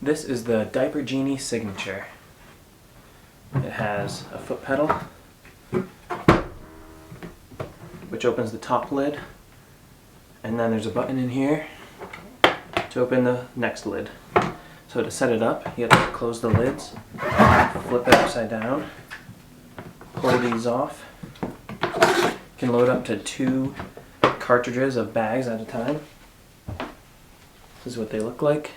This is the Diaper Genie Signature. It has a foot pedal, which opens the top lid, and then there's a button in here to open the next lid. So to set it up, you have to close the lids, flip it upside down, pull these off. You can load up to 2 cartridges of bags at a time. This is what they look like.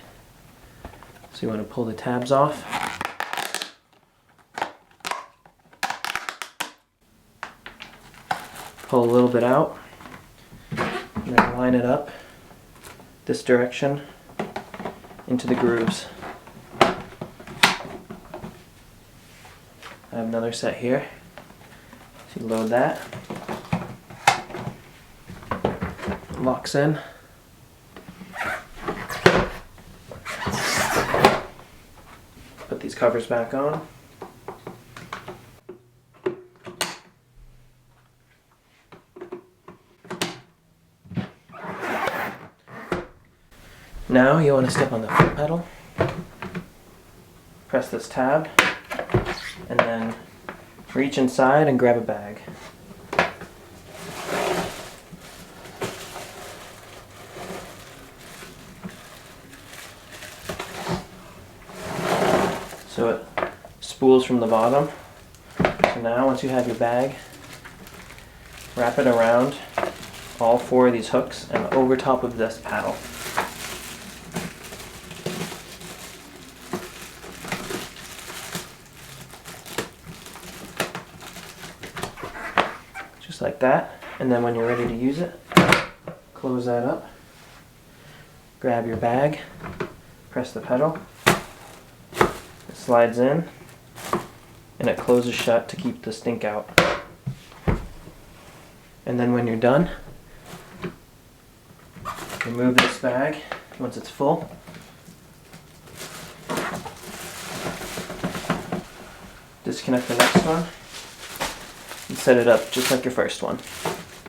So you want to pull the tabs off. Pull a little bit out, and then line it up this direction into the grooves. I have another set here. So you load that. It locks in. Put these covers back on. Now you want to step on the foot pedal, press this tab, and then reach inside and grab a bag. So it spools from the bottom. So now once you have your bag, wrap it around all 4 of these hooks and over top of this paddle. Just like that, and then when you're ready to use it, close that up, grab your bag, press the pedal, it slides in, and it closes shut to keep the stink out. And then when you're done, remove this bag once it's full. Disconnect the next one and set it up just like your first one.